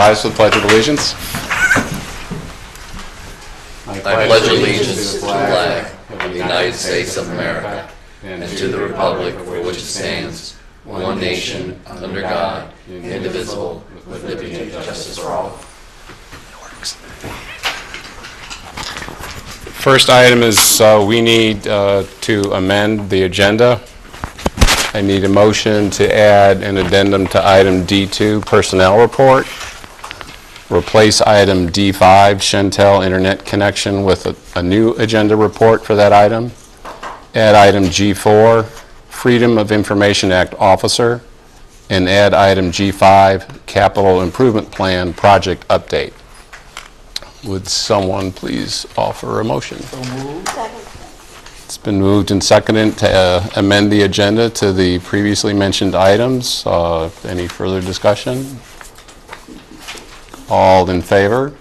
rise for the Pledge of Allegiance. I pledge allegiance to the flag of the United States of America and to the republic for which it stands, one nation, under God, indivisible, with liberty and justice for all. First item is we need to amend the agenda. I need a motion to add an addendum to item D2, personnel report. Replace item D5, Shentel internet connection, with a new agenda report for that item. Add item G4, Freedom of Information Act officer. And add item G5, Capital Improvement Plan project update. Would someone please offer a motion? So moved. Second. It's been moved and seconded to amend the agenda to the previously mentioned items. Any further discussion? All in favor?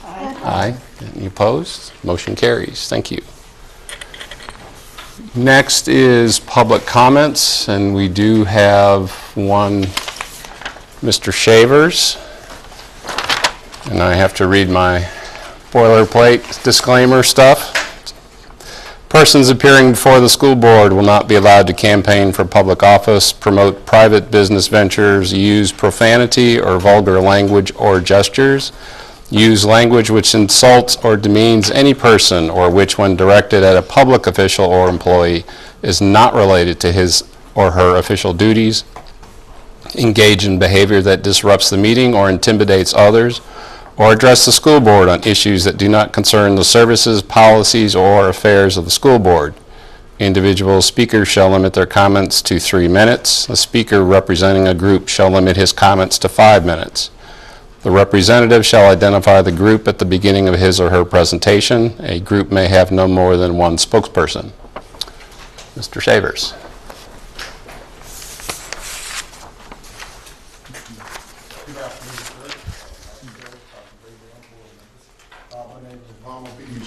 Aye. Aye. Any opposed? Motion carries. Thank you. Next is public comments, and we do have one, Mr. Shavers. And I have to read my boilerplate disclaimer stuff. Persons appearing before the school board will not be allowed to campaign for public office, promote private business ventures, use profanity or vulgar language or gestures, use language which insults or demeans any person, or which, when directed at a public official or employee, is not related to his or her official duties, engage in behavior that disrupts the meeting or intimidates others, or address the school board on issues that do not concern the services, policies, or affairs of the school board. Individual speakers shall limit their comments to 3 minutes. A speaker representing a group shall limit his comments to 5 minutes. The representative shall identify the group at the beginning of his or her presentation. A group may have no more than one spokesperson. Mr. Shavers.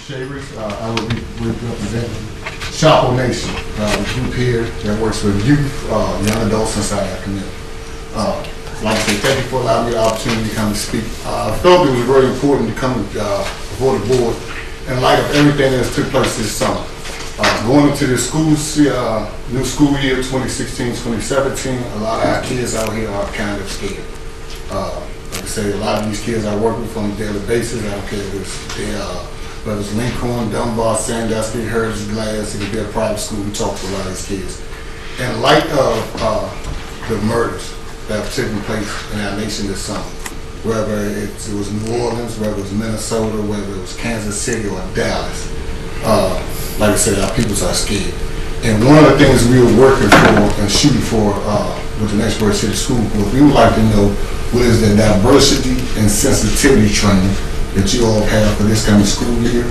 Shavers. I will be representing Chapo Nation, the group here that works with youth, young adults inside our community. Like I say, thank you for allowing me the opportunity to come and speak. I felt it was very important to come before the board in light of everything that has took place this summer. Going into the new school year 2016-2017, a lot of our kids out here are kind of scared. Like I say, a lot of these kids I work with on a daily basis. I don't care if whether it's Lincoln, Dunbar, Sandusky, Heritage Glass, it could be a private school. We talk to a lot of these kids. In light of the murders that have taken place in our nation this summer, whether it was New Orleans, whether it was Minnesota, whether it was Kansas City or Dallas, like I said, our people are scared. And one of the things we were working for and shooting for with the Lynchburg City School Board, we would like to know what is the diversity and sensitivity training that you all have for this coming school year.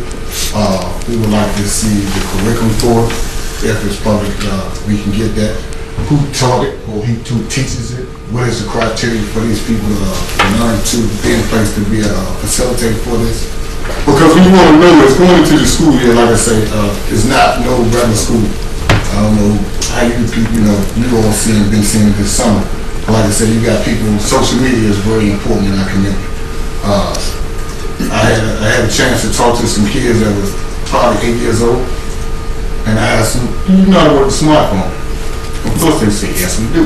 We would like to see the curriculum for it. If it's public, we can get that. Who taught it or who teaches it? What is the criteria for these people to learn to be in place to be a facilitator for this? Because we want to know it's going into the school year, like I say, it's not no regular school. I don't know how you people, you all been seeing it this summer. But like I said, you got people, social media is very important in our community. I had a chance to talk to some kids that was probably 8 years old, and I asked them, do you know how to work the smartphone? Of course they said, yes we do.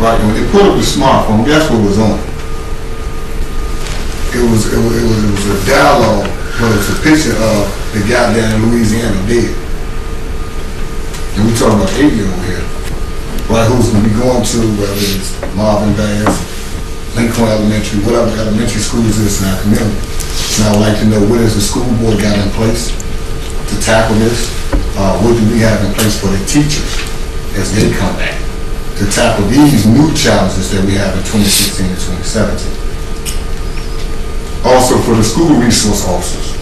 Right, and when they put up the smartphone, guess what was on it? It was a dialogue, but it's a picture of the guy down in Louisiana dead. And we talking about 8-year-old here, right, who's going to be going to, whether it's Marvin Bass, Lincoln Elementary, whatever elementary schools is in our community. And I would like to know, what is the school board got in place to tackle this? What do we have in place for the teachers as they come back to tackle these new challenges that we have in 2016 and 2017? Also, for the school resource officers,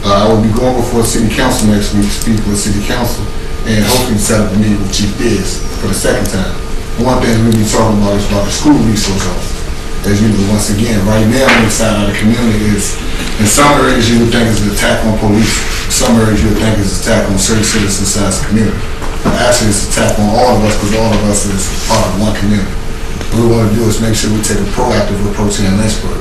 I will be going before City Council next week to speak with City Council and hopefully set up a meeting with Chief Biz for the second time. One thing we'll be talking about is about the school resource officers. As you know, once again, right now inside of the community is, in some areas you would think it's an attack on police. In some areas you would think it's an attack on certain citizens inside the community. But actually it's an attack on all of us, because all of us is part of one community. What we want to do is make sure we take a proactive approach here in Lynchburg.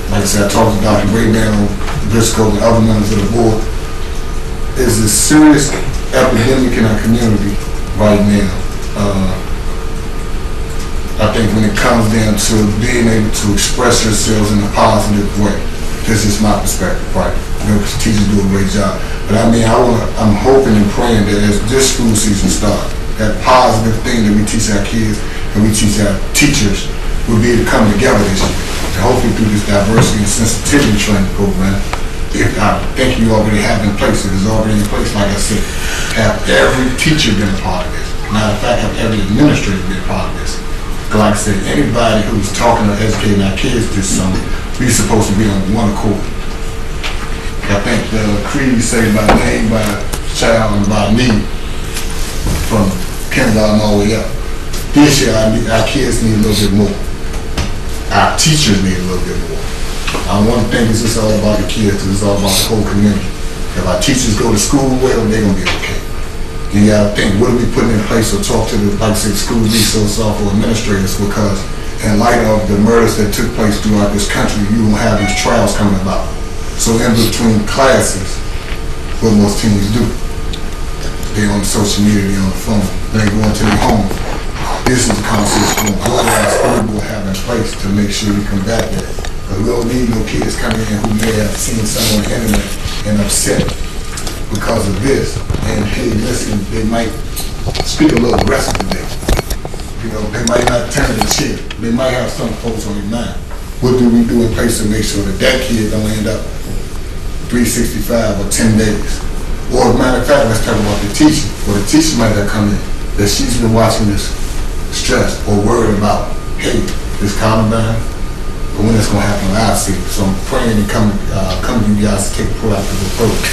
Like I said, I talked to Dr.Brabrand on Briscoe and other members of the board. There's a serious epidemic in our community right now. I think when it comes down to being able to express yourselves in a positive way, this is my perspective, right? You know, 'cause teachers do a great job. But I mean, I'm hoping and praying that as this school season starts, that positive thing that we teach our kids and we teach our teachers will be able to come together this year. And hopefully through this diversity and sensitivity training program, if I think you already have in place, it is already in place, like I said, have every teacher been a part of this. Matter of fact, have every administrator been a part of this. Like I said, anybody who's talking or educating our kids this summer, we're supposed to be on one accord. I think the creed say by name, by child, and by need, from kindergarten all the way up. This year, our kids need a little bit more. Our teachers need a little bit more. I want to think it's just all about the kids, it's all about the whole community. If our teachers go to school well, they're going to be okay. You gotta think, what are we putting in place or talk to the, like I said, school resource officer administrators, because in light of the murders that took place throughout this country, you don't have these trials coming about. So in between classes, what most teens do, they're on social media, they're on the phone, they go into their home. This is the conversation what our school will have in place to make sure we combat that. But we don't need no kids coming in who may have seen something on the internet and upset because of this. And hey, listen, they might speak a little aggressive today. You know, they might not turn the cheek. They might have some folks on their mind. What do we do in place to make sure that that kid don't end up 365 or 10 days? Or as a matter of fact, let's talk about the teacher. Or the teacher might have come in that she's been watching this stressed or worried about, hey, this Columbine, but when it's going to happen, I'll see. So I'm praying and come to you guys to take a proactive approach.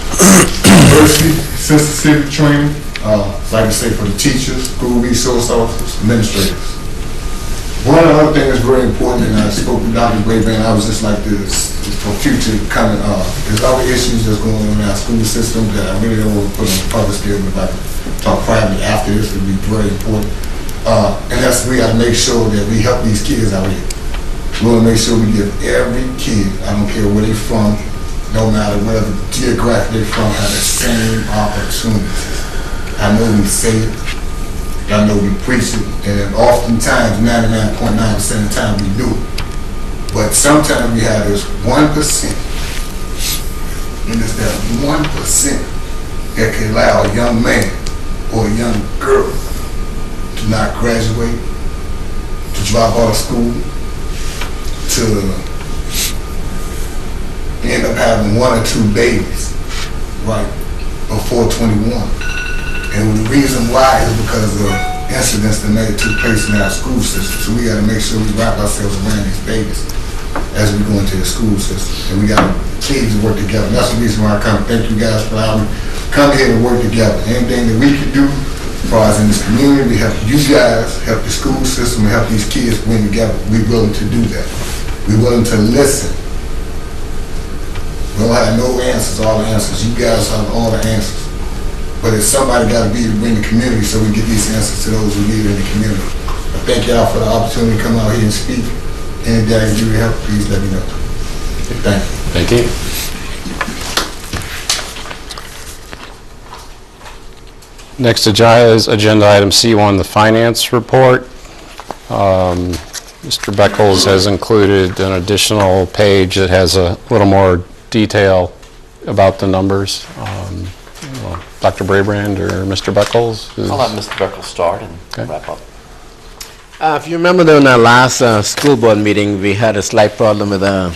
Diversity, sensitivity training, like I say, for the teachers, school resource officers, administrators. One of the other things that's very important, and I spoke to Dr. Brabrand, I was just like this for future coming, there's other issues that's going on in our school system that I really don't want to put on the public scale, but if I can talk privately after this, it would be very important. And that's, we got to make sure that we help these kids out here. We want to make sure we give every kid, I don't care where they're from, no matter where the geographic they're from, have the same opportunities. I know we say it, I know we preach it, and oftentimes, 99.9% of the time we do it. But sometimes we have this 1%, and it's that 1% that can allow a young man or a young girl to not graduate, to drop out of school, to end up having 1 or 2 babies, right, before 21. And the reason why is because of incidents that may have took place in our school system. So we got to make sure we wrap ourselves around these babies as we go into the school system. And we got to please work together. And that's the reason why I come. Thank you guys for allowing me to come here and work together. Anything that we can do as far as in this community, help you guys, help the school system, and help these kids bring together. We're willing to do that. We're willing to listen. We don't have no answers, all the answers. You guys have all the answers. But it's somebody got to be to bring the community so we get these answers to those who need it in the community. I thank y'all for the opportunity to come out here and speak. And if I can give you help, please let me know. Thank you. Thank you. Next agenda item C1, the finance report. Mr. Beckles has included an additional page that has a little more detail about the numbers. Dr. Brabrand or Mr. Beckles? I'll let Mr. Beckles start and wrap up. If you remember in our last school board meeting, we had a slight problem with our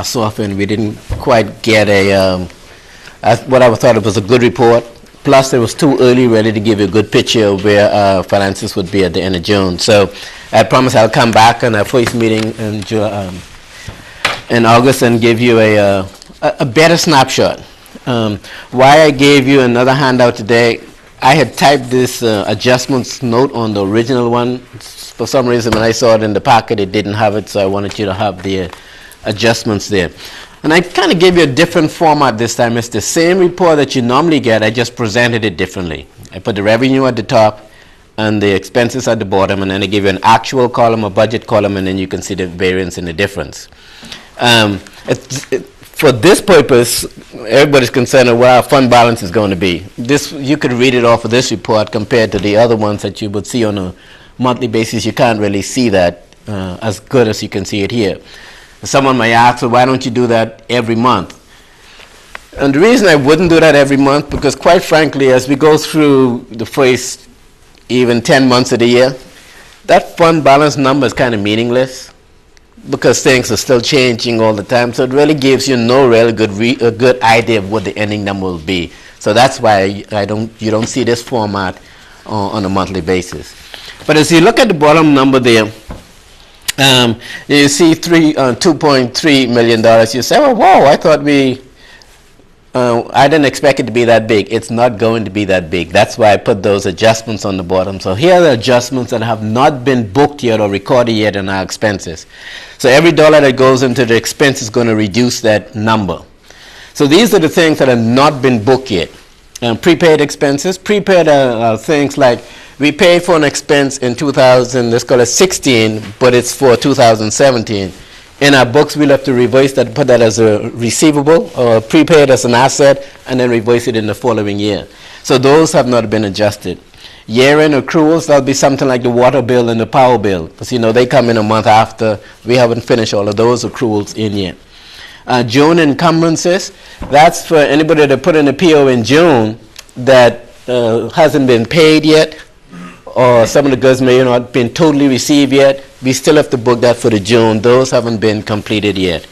software, and we didn't quite get what I thought it was a good report. Plus, it was too early really to give you a good picture of where our finances would be at the end of June. So I promise I'll come back on our first meeting in August and give you a better snapshot. Why I gave you another handout today, I had typed this adjustments note on the original one. For some reason, when I saw it in the packet, it didn't have it, so I wanted you to have the adjustments there. And I kind of gave you a different format this time. It's the same report that you normally get, I just presented it differently. I put the revenue at the top, and the expenses at the bottom, and then they give you an actual column, a budget column, and then you can see the variance and the difference. For this purpose, everybody's concerned with what our fund balance is going to be. This, you could read it off of this report compared to the other ones that you would see on a monthly basis. You can't really see that as good as you can see it here. Someone may ask, well, why don't you do that every month? And the reason I wouldn't do that every month, because quite frankly, as we go through the first even 10 months of the year, that fund balance number is kind of meaningless because things are still changing all the time. So it really gives you no really good idea of what the ending number will be. So that's why you don't see this format on a monthly basis. But as you look at the bottom number there, you see $2.3 million. You say, oh, whoa, I thought I didn't expect it to be that big. It's not going to be that big. That's why I put those adjustments on the bottom. So here are the adjustments that have not been booked yet or recorded yet in our expenses. So every dollar that goes into the expense is going to reduce that number. So these are the things that have not been booked yet. Prepaid expenses. Prepaid are things like we paid for an expense in 2016, but it's for 2017. In our books, we'll have to reverse that, put that as a receivable or prepaid as an asset, and then reverse it in the following year. So those have not been adjusted. Year-end accruals, that'll be something like the water bill and the power bill, because they come in a month after. We haven't finished all of those accruals in yet. June encumbrances, that's for anybody that put in a PO in June that hasn't been paid yet, or some of the goods may not have been totally received yet. We still have to book that for the June. Those haven't been completed yet.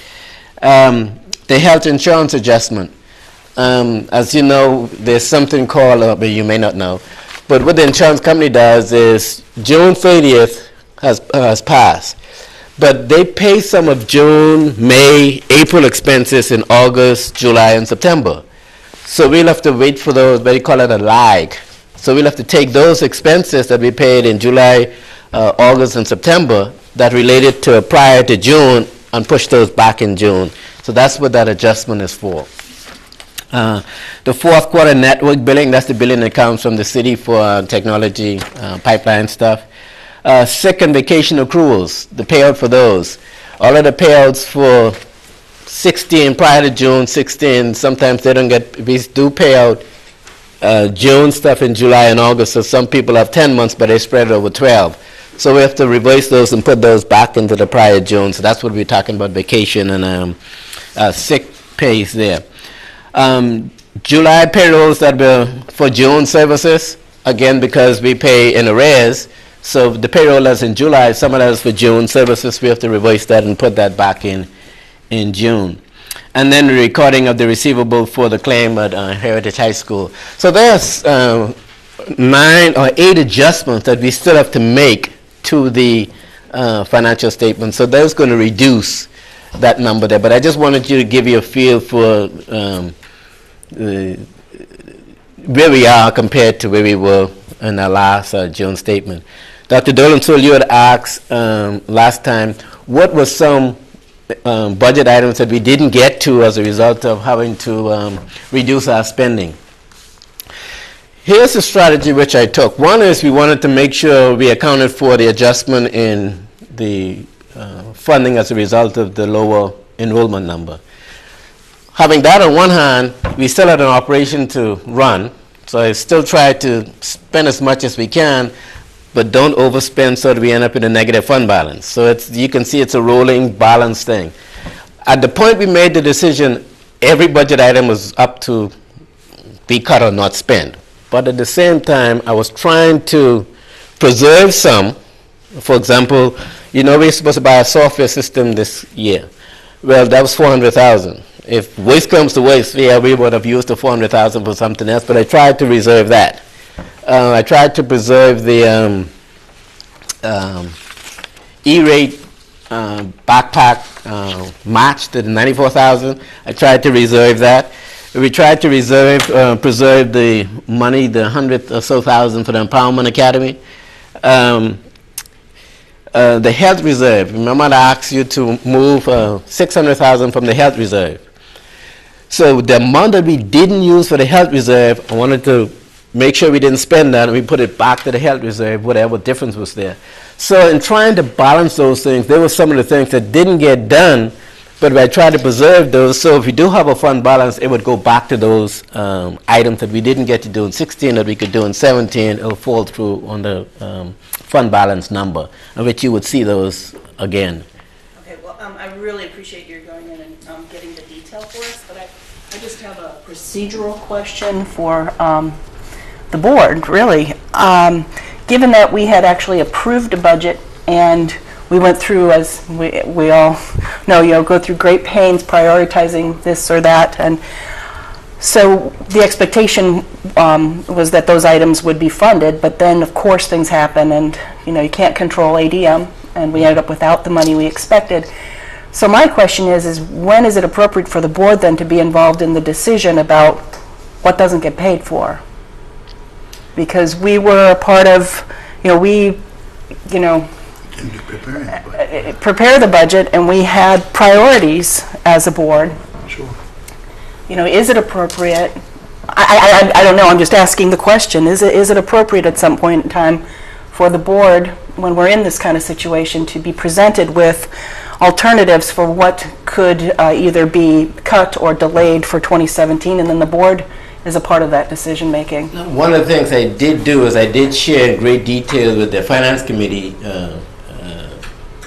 The health insurance adjustment. As you know, there's something called, but you may not know, but what the insurance company does is June 30th has passed, but they pay some of June, May, April expenses in August, July, and September. So we'll have to wait for those, they call it a lag. So we'll have to take those expenses that we paid in July, August, and September that related to prior to June and push those back in June. So that's what that adjustment is for. The fourth quarter network billing, that's the billing that comes from the city for technology, pipeline stuff. Sick and vacation accruals, the payout for those. All of the payouts for 16 prior to June 16, sometimes they don't get, we do pay out June stuff in July and August, so some people have 10 months, but they spread it over 12. So we have to reverse those and put those back into the prior June. So that's what we're talking about, vacation and sick pays there. July payrolls that were for June services, again, because we pay in arrears. So the payroll that's in July, some of that is for June services. We have to reverse that and put that back in June. And then the recording of the receivable for the claim at Heritage High School. So there's 9 or 8 adjustments that we still have to make to the financial statement. So that's going to reduce that number there. But I just wanted you to give you a feel for where we are compared to where we were in our last June statement. Dr. Dolan, so you had asked last time, what was some budget items that we didn't get to as a result of having to reduce our spending? Here's the strategy which I took. One is we wanted to make sure we accounted for the adjustment in the funding as a result of the lower enrollment number. Having that on one hand, we still had an operation to run, so I still tried to spend as much as we can, but don't overspend so that we end up in a negative fund balance. So you can see it's a rolling balance thing. At the point we made the decision, every budget item was up to be cut or not spent. But at the same time, I was trying to preserve some. For example, we're supposed to buy a software system this year. Well, that was $400,000. If waste comes to waste, we would have used the $400,000 for something else, but I tried to reserve that. I tried to preserve the E-rate backpack match to the $94,000. I tried to reserve that. We tried to preserve the money, the $100,000 or so for the Empowerment Academy. The health reserve, remember I asked you to move $600,000 from the health reserve. So the amount that we didn't use for the health reserve, I wanted to make sure we didn't spend that, and we put it back to the health reserve, whatever difference was there. So in trying to balance those things, there were some of the things that didn't get done, but I tried to preserve those. So if we do have a fund balance, it would go back to those items that we didn't get to do in 16 that we could do in 17. It'll fall through on the fund balance number, in which you would see those again. Okay, well, I really appreciate your going in and getting the detail for us, but I just have a procedural question for the board, really. Given that we had actually approved a budget and we went through, as we all know, go through great pains prioritizing this or that, and so the expectation was that those items would be funded, but then of course things happen, and you can't control ADM, and we ended up without the money we expected. So my question is when is it appropriate for the board then to be involved in the decision about what doesn't get paid for? Because we were a part of, prepare the budget, and we had priorities as a board. Sure. Is it appropriate? I don't know. I'm just asking the question. Is it appropriate at some point in time for the board, when we're in this kind of situation, to be presented with alternatives for what could either be cut or delayed for 2017, and then the board is a part of that decision making? One of the things I did do is I did share in great detail with the Finance Committee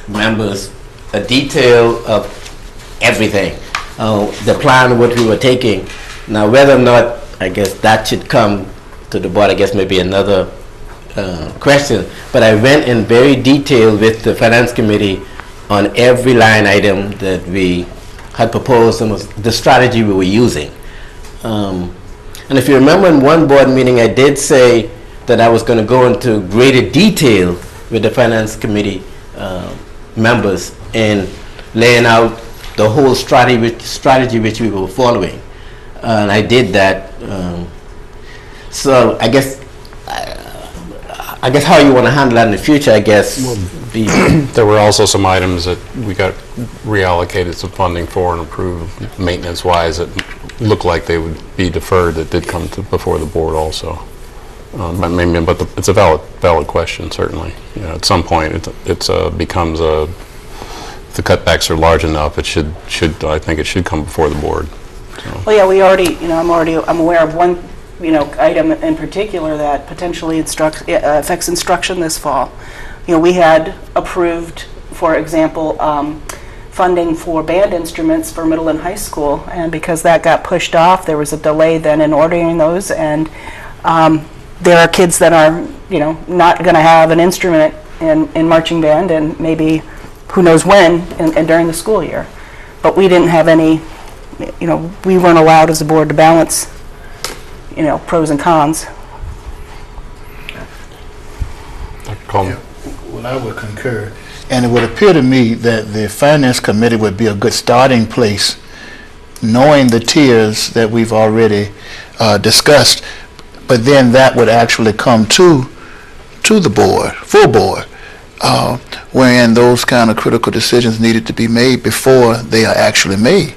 members a detail of everything, the plan, what we were taking. Now, whether or not, I guess that should come to the board, I guess maybe another question, but I went in very detail with the Finance Committee on every line item that we had proposed and the strategy we were using. And if you remember in one board meeting, I did say that I was going to go into greater detail with the Finance Committee members in laying out the whole strategy which we were following. And I did that. So I guess how you want to handle that in the future, I guess. There were also some items that we got reallocated some funding for and approved maintenance-wise that looked like they would be deferred that did come before the board also. But it's a valid question, certainly. At some point, it becomes if the cutbacks are large enough, I think it should come before the board. So. Well, yeah, we already, I'm aware of one, item in particular that potentially affects instruction this fall. We had approved, for example, funding for band instruments for middle and high school, and because that got pushed off, there was a delay then in ordering those, and there are kids that are, not going to have an instrument in marching band, and maybe who knows when, and during the school year. But we didn't have any, we weren't allowed as a board to balance, pros and cons. Dr. Coleman. Well, I would concur. And it would appear to me that the Finance Committee would be a good starting place, knowing the tiers that we've already discussed, but then that would actually come to the board, full board, wherein those kind of critical decisions needed to be made before they are actually made.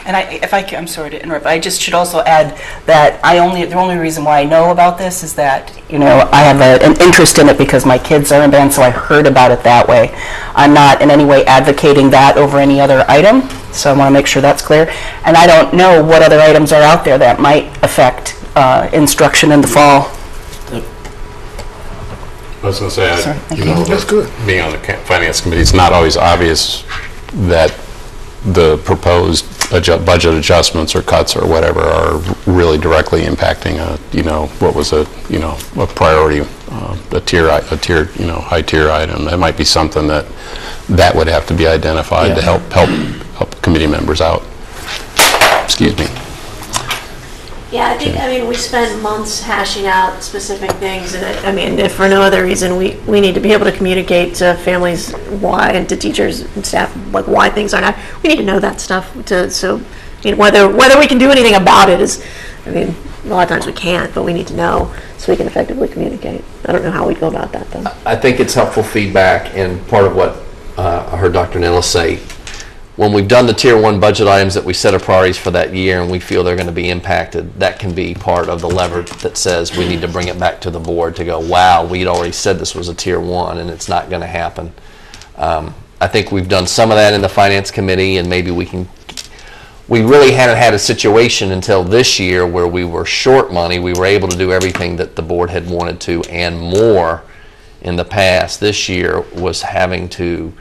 And I'm sorry to interrupt, I just should also add that the only reason why I know about this is that, I have an interest in it because my kids are in band, so I heard about it that way. I'm not in any way advocating that over any other item, so I want to make sure that's clear. And I don't know what other items are out there that might affect instruction in the fall. I was going to say, That's good. being on the Finance Committee, it's not always obvious that the proposed budget adjustments or cuts or whatever are really directly impacting what was a priority, a tier, high tier item. That might be something that would have to be identified to help committee members out. Excuse me. Yeah, I think, we spent months hashing out specific things, and if for no other reason, we need to be able to communicate to families why, and to teachers and staff, like why things aren't happening. We need to know that stuff, so whether we can do anything about it is, a lot of times we can't, but we need to know so we can effectively communicate. I don't know how we go about that, though. I think it's helpful feedback, and part of what I heard Dr. Nellis say, when we've done the tier 1 budget items that we set our priorities for that year and we feel they're going to be impacted, that can be part of the lever that says we need to bring it back to the board to go, wow, we'd already said this was a tier 1 and it's not going to happen. I think we've done some of that in the finance committee, and maybe we really hadn't had a situation until this year where we were short money. We were able to do everything that the board had wanted to and more in the past. This year was having to,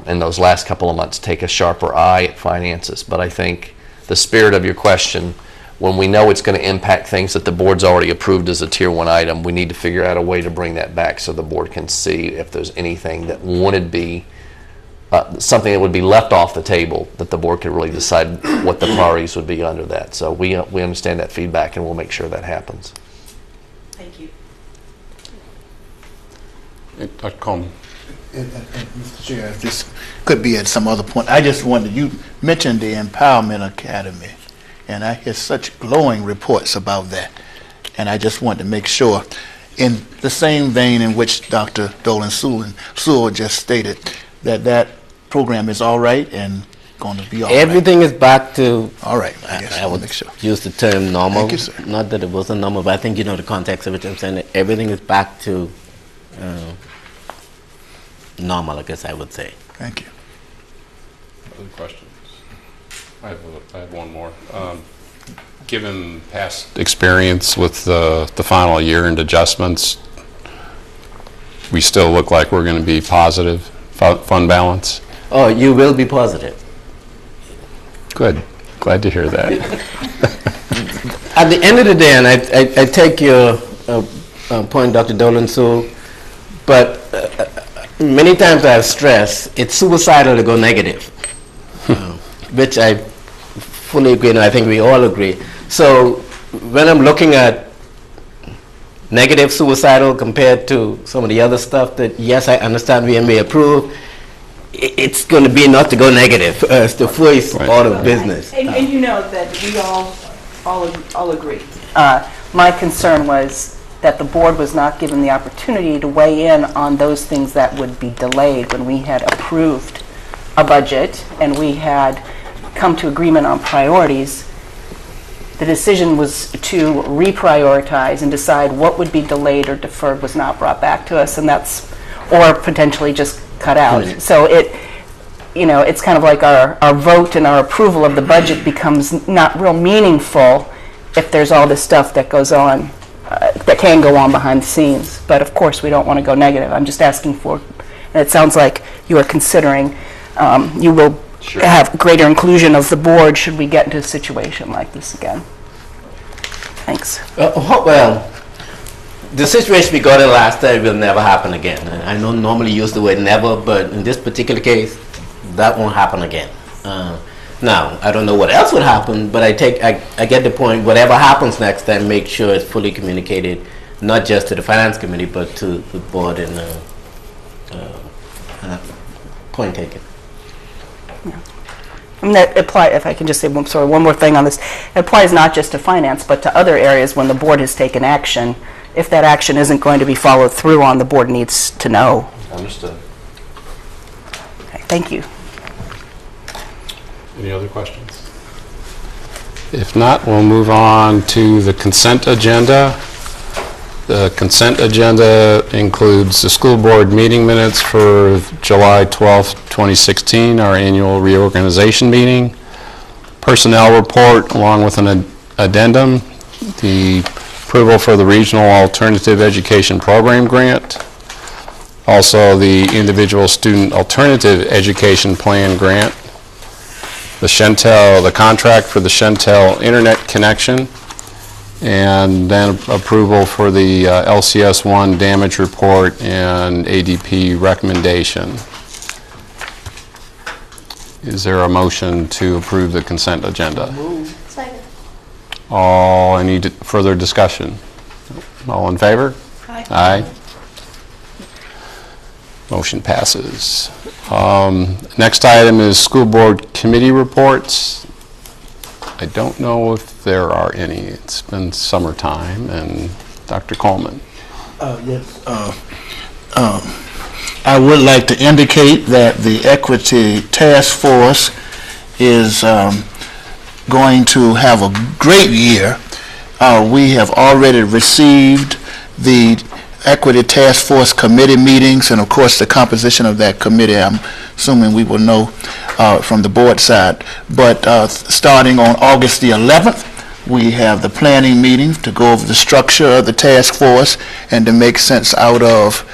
in those last couple of months, take a sharper eye at finances. But I think the spirit of your question, when we know it's going to impact things that the board's already approved as a tier 1 item, we need to figure out a way to bring that back so the board can see if there's anything that would be something that would be left off the table, that the board could really decide what the priorities would be under that. So we understand that feedback, and we'll make sure that happens. Thank you. Dr. Coleman. And Mr. Chair, if this could be at some other point, I just wanted, you mentioned the Empowerment Academy, and I hear such glowing reports about that. And I just wanted to make sure, in the same vein in which Dr. Dolan Sewell just stated, that program is all right and going to be all right. Everything is back to, All right, I guess I I'll would make sure. use the term normal. Thank you, sir. Not that it wasn't normal, but I think you know the context of it. I'm saying that everything is back to normal, I guess I would say. Thank you. Other questions? I have one more. Given past experience with the final year and adjustments, we still look like we're going to be positive fund balance? Oh, you will be positive. Good. Glad to hear that. At the end of the day, and I take your point, Dr. Dolan, so, but many times I have stressed, it's suicidal to go negative, which I fully agree, and I think we all agree. So when I'm looking at negative suicidal compared to some of the other stuff that, yes, I understand we may approve, it's going to be not to go negative. It's the first order of business. And you know that we all agree. My concern was that the board was not given the opportunity to weigh in on those things that would be delayed when we had approved a budget and we had come to agreement on priorities. The decision was to reprioritize and decide what would be delayed or deferred was not brought back to us, and that's, or potentially just cut out. So it's kind of like our vote and our approval of the budget becomes not real meaningful if there's all this stuff that goes on, that can go on behind the scenes. But of course, we don't want to go negative. I'm just asking for, and it sounds like you are considering, you will have greater inclusion of the board should we get into a situation like this again. Thanks. Well, the situation we got in last time will never happen again. I don't normally use the word never, but in this particular case, that won't happen again. Now, I don't know what else would happen, but I get the point. Whatever happens next time, make sure it's fully communicated, not just to the finance committee, but to the board, and point taken. And that apply, if I can just say one more thing on this, it applies not just to finance, but to other areas when the board has taken action. If that action isn't going to be followed through on, the board needs to know. Understood. Okay, thank you. Any other questions? If not, we'll move on to the consent agenda. The consent agenda includes the school board meeting minutes for July 12th, 2016, our annual reorganization meeting, personnel report along with an addendum, the approval for the Regional Alternative Education Program grant, also the Individual Student Alternative Education Plan grant, the contract for the Shentel Internet connection, and then approval for the LCS 1 damage report and ADP recommendation. Is there a motion to approve the consent agenda? Second. Any further discussion? All in favor? Aye. Aye. Motion passes. Next item is school board committee reports. I don't know if there are any. It's been summertime. And Dr. Coleman. Yes. I would like to indicate that the Equity Task Force is going to have a great year. We have already received the Equity Task Force committee meetings, and of course the composition of that committee, I'm assuming we will know from the board side. But starting on August the 11th, we have the planning meeting to go over the structure of the task force and to make sense out of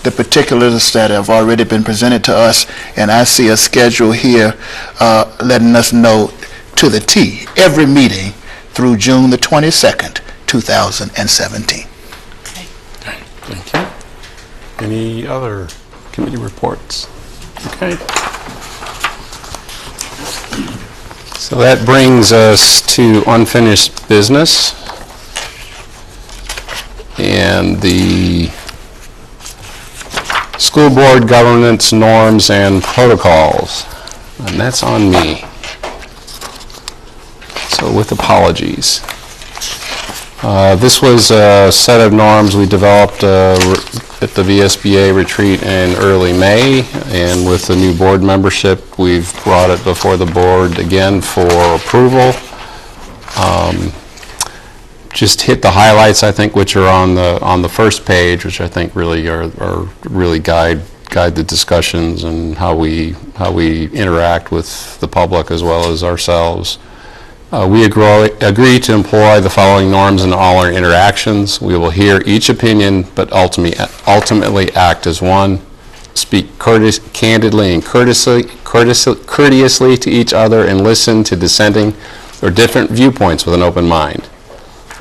the particulars that have already been presented to us. And I see a schedule here letting us know to the T every meeting through June the 22nd, 2017. Thank you. Any other committee reports? Okay. So that brings us to unfinished business and the school board governance norms and protocols. And that's on me. So with apologies. This was a set of norms we developed at the VSBA retreat in early May, and with the new board membership, we've brought it before the board again for approval. Just hit the highlights, I think, which are on the first page, which I think really are really guide the discussions and how we interact with the public as well as ourselves. We agree to employ the following norms in all our interactions. We will hear each opinion, but ultimately act as one. Speak candidly and courteously to each other, and listen to dissenting or different viewpoints with an open mind.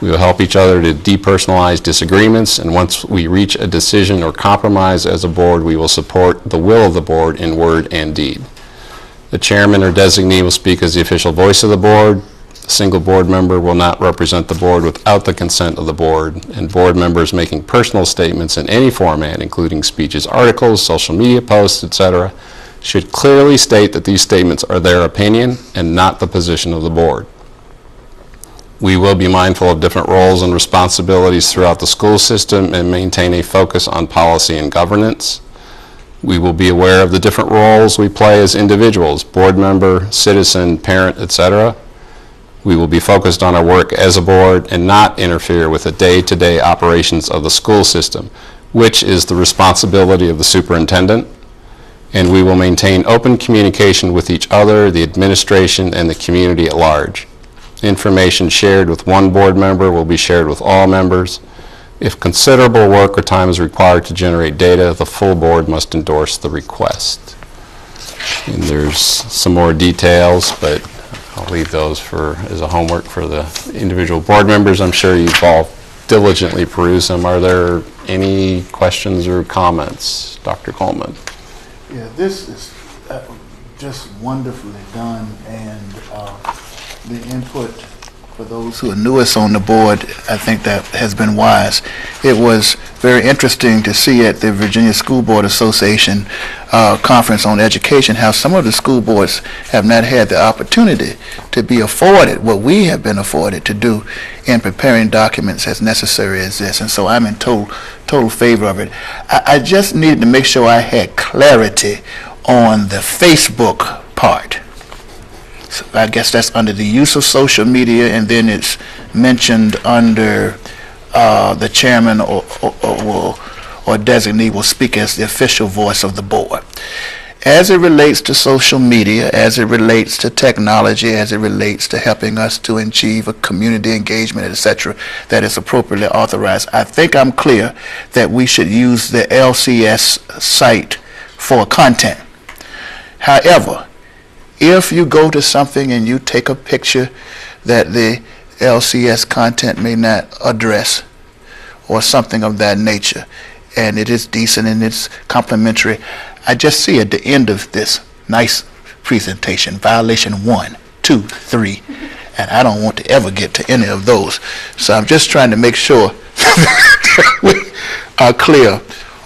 We will help each other to depersonalize disagreements, and once we reach a decision or compromise as a board, we will support the will of the board in word and deed. The chairman or designee will speak as the official voice of the board. A single board member will not represent the board without the consent of the board, and board members making personal statements in any format, including speeches, articles, social media posts, etc., should clearly state that these statements are their opinion and not the position of the board. We will be mindful of different roles and responsibilities throughout the school system and maintain a focus on policy and governance. We will be aware of the different roles we play as individuals, board member, citizen, parent, etc. We will be focused on our work as a board and not interfere with the day-to-day operations of the school system, which is the responsibility of the superintendent. And we will maintain open communication with each other, the administration, and the community at large. Information shared with one board member will be shared with all members. If considerable work or time is required to generate data, the full board must endorse the request. And there's some more details, but I'll leave those as a homework for the individual board members. I'm sure you've all diligently perused them. Are there any questions or comments? Dr. Coleman. Yeah, this is just wonderfully done, and the input for those who are newest on the board, I think that has been wise. It was very interesting to see at the Virginia School Board Association Conference on Education how some of the school boards have not had the opportunity to be afforded what we have been afforded to do in preparing documents as necessary as this. And so I'm in total favor of it. I just needed to make sure I had clarity on the Facebook part. So I guess that's under the use of social media, and then it's mentioned under the chairman or designee will speak as the official voice of the board. As it relates to social media, as it relates to technology, as it relates to helping us to achieve a community engagement, etc., that is appropriately authorized, I think I'm clear that we should use the LCS site for content. However, if you go to something and you take a picture that the LCS content may not address or something of that nature, and it is decent and it's complimentary, I just see at the end of this nice presentation, violation 1, 2, 3, and I don't want to ever get to any of those. So I'm just trying to make sure we are clear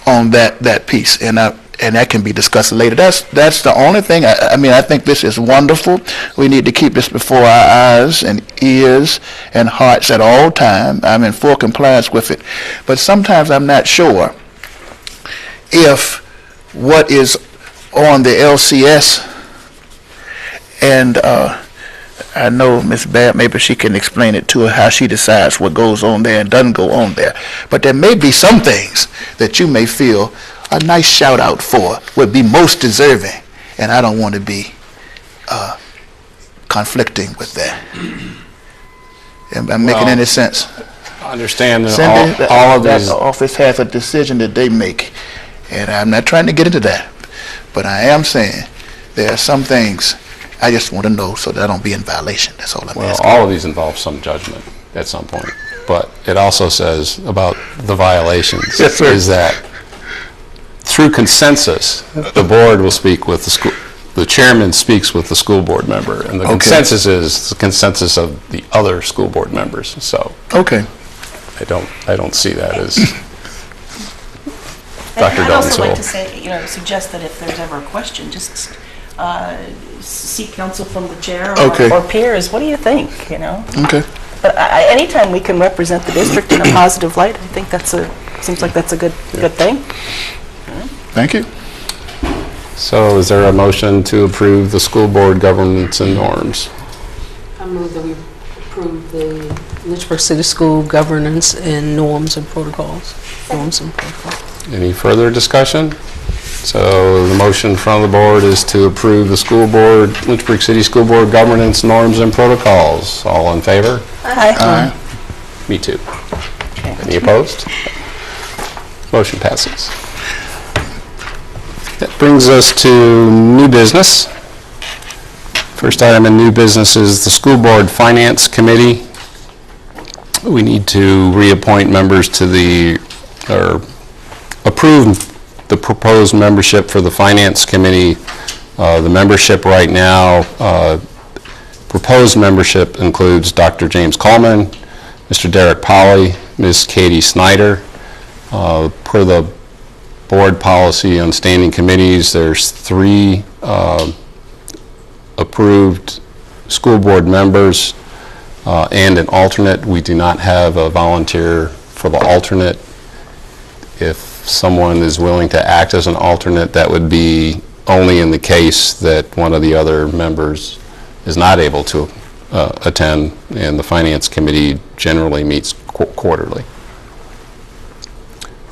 on that piece, and that can be discussed later. That's the only thing. I mean, I think this is wonderful. We need to keep this before our eyes and ears and hearts at all time. I'm in full compliance with it. But sometimes I'm not sure if what is on the LCS, and I know Ms. Babb, maybe she can explain it to her, how she decides what goes on there and doesn't go on there. But there may be some things that you may feel a nice shout out for would be most deserving, and I don't want to be conflicting with that. Am I making any sense? I understand that Cindy, all of that these, office has a decision that they make, and I'm not trying to get into that, but I am saying there are some things I just want to know so that I don't be in violation. That's all I'm well, asking. all of these involve some judgment at some point. But it also says about the violations Yes, sir. is that through consensus, the board will speak with the school, the chairman speaks with the school board member, and the Okay. consensus is the consensus of the other school board members. So Okay. I don't see that as And Dr. I'd also like Dunn. to say, suggest that if there's ever a question, just seek counsel from the chair Okay. or peers. What do you think, Okay. But anytime we can represent the district in a positive light, I think seems like that's a good thing. Thank you. So is there a motion to approve the school board governance and norms? I move that we approve the Lynchburg City School governance and norms and protocols. Norms and protocols. Any further discussion? So the motion from the board is to approve the school board, Lynchburg City School Board governance, norms, and protocols. All in favor? Aye. Me too. Any opposed? Motion passes. That brings us to new business. First item in new business is the School Board Finance Committee. We need to reappoint members to or approve the proposed membership for the Finance Committee. The membership right now, proposed membership includes Dr. James Coleman, Mr. Derek Polly, Ms. Katie Snyder. Per the board policy on standing committees, there's 3 approved school board members and an alternate. We do not have a volunteer for the alternate. If someone is willing to act as an alternate, that would be only in the case that one of the other members is not able to attend, and the Finance Committee generally meets quarterly.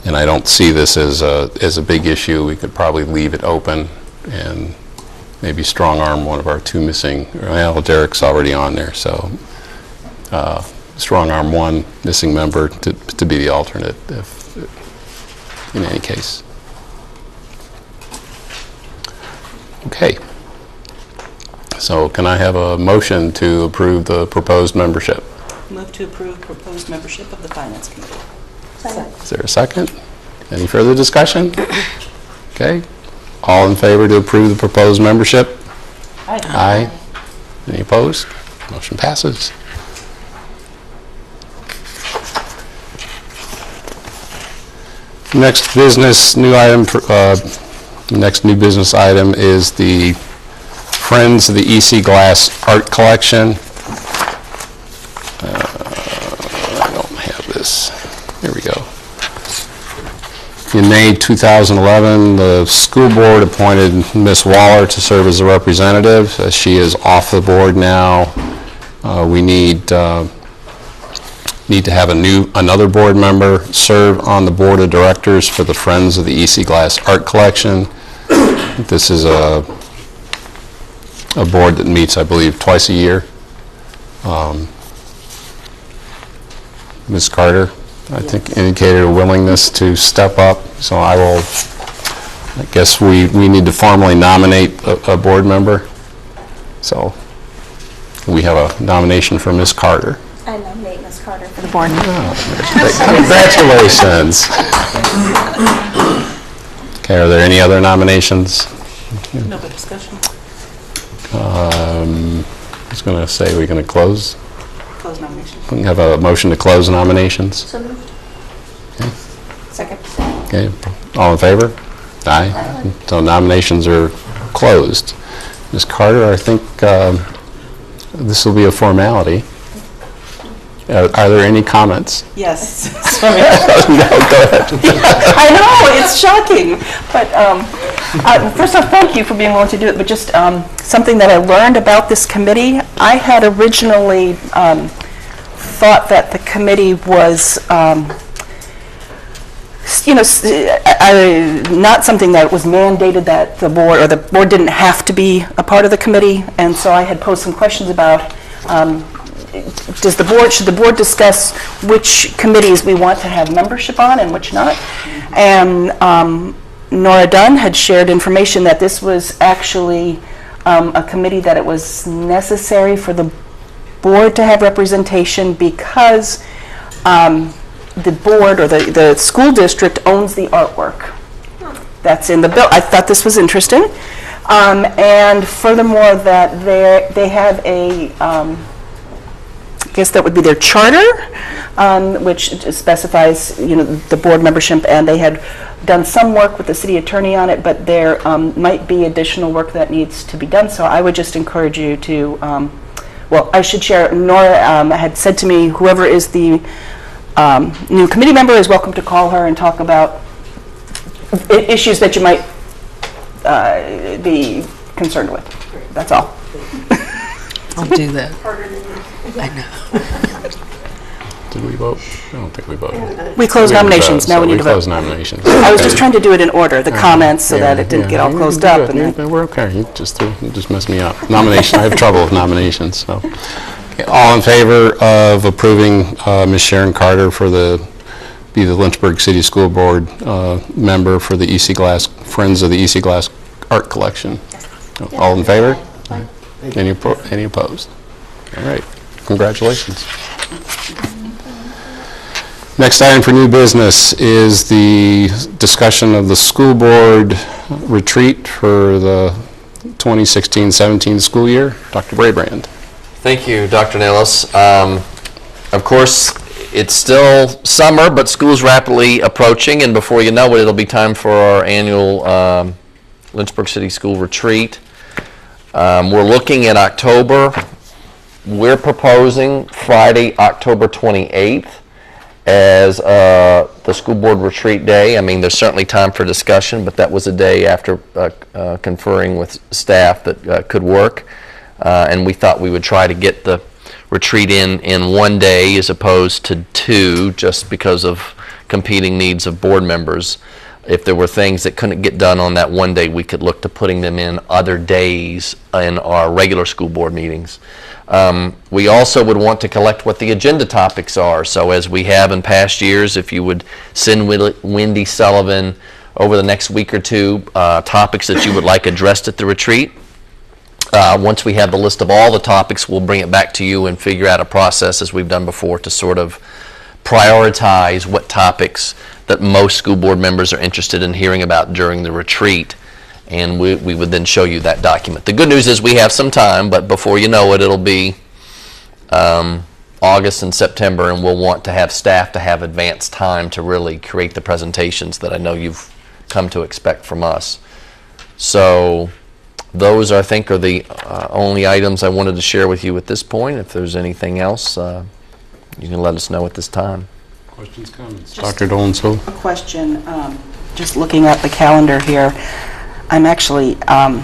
And I don't see this as a big issue. We could probably leave it open and maybe strong arm one of our 2 missing, well, Derek's already on there, so strong arm 1 missing member to be the alternate in any case. Okay. So can I have a motion to approve the proposed membership? Move to approve proposed membership of the Finance Committee. Is there a second? Any further discussion? Okay. All in favor to approve the proposed membership? Aye. Any opposed? Motion passes. Next new business item is the Friends of the EC Glass Art Collection. I don't have this. Here we go. In May 2011, the school board appointed Ms. Waller to serve as a representative. She is off the board now. We need to have another board member serve on the board of directors for the Friends of the EC Glass Art Collection. This is a board that meets, I believe, twice a year. Ms. Carter, I think, indicated a willingness to step up, so I guess we need to formally nominate a board member. So we have a nomination for Ms. Carter. I nominate Ms. Carter for the board. Congratulations. Okay, are there any other nominations? No good discussion. I was going to say we're going to close. Close nominations. We can have a motion to close nominations. So moved. Second. Okay, all in favor? Aye. So nominations are closed. Ms. Carter, I think this will be a formality. Are there any comments? Yes. No, go ahead. I know, it's shocking. But first off, thank you for being willing to do it. But just something that I learned about this committee, I had originally thought that the committee was, not something that was mandated that the board didn't have to be a part of the committee. And so I had posed some questions about, should the board discuss which committees we want to have membership on and which not? And Nora Dunn had shared information that this was actually a committee that it was necessary for the board to have representation because the board or the school district owns the artwork that's in the bill. I thought this was interesting. And furthermore, that they have a I guess that would be their charter, which specifies, the board membership, and they had done some work with the city attorney on it, but there might be additional work that needs to be done. So I would just encourage you to, I should share, Nora had said to me, whoever is the new committee member is welcome to call her and talk about issues that you might be concerned with. That's all. I'll do that. I know. Did we vote? I don't think we voted. We closed nominations. Now we need to vote. We closed nominations. I was just trying to do it in order, the comments, so that it didn't get all closed up. And then We're okay. You just messed me up. Nomination. I have trouble with nominations. So, okay, all in favor of approving Ms. Sharon Carter be the Lynchburg City School Board member for the EC Glass Friends of the EC Glass Art Collection? All in favor? Any opposed? All right. Congratulations. Next item for new business is the discussion of the school board retreat for the 2016-17 school year. Dr. Brabrand. Thank you, Dr. Nellis. Of course, it's still summer, but school's rapidly approaching, and before you know it, it'll be time for our annual Lynchburg City School retreat. We're looking at October. We're proposing Friday, October 28th as the school board retreat day. I mean, there's certainly time for discussion, but that was a day after conferring with staff that could work. And we thought we would try to get the retreat in one day as opposed to two, just because of competing needs of board members. If there were things that couldn't get done on that one day, we could look to putting them in other days in our regular school board meetings. We also would want to collect what the agenda topics are. So as we have in past years, if you would send Wendy Sullivan over the next week or two topics that you would like addressed at the retreat. Once we have the list of all the topics, we'll bring it back to you and figure out a process, as we've done before, to sort of prioritize what topics that most school board members are interested in hearing about during the retreat, and we would then show you that document. The good news is we have some time, but before you know it, it'll be August and September, and we'll want to have staff to have advanced time to really create the presentations that I know you've come to expect from us. So those, I think, are the only items I wanted to share with you at this point. If there's anything else, you can let us know at this time. Questions, comments? Dr. Dolenso? a question, just looking at the calendar here, I'm actually out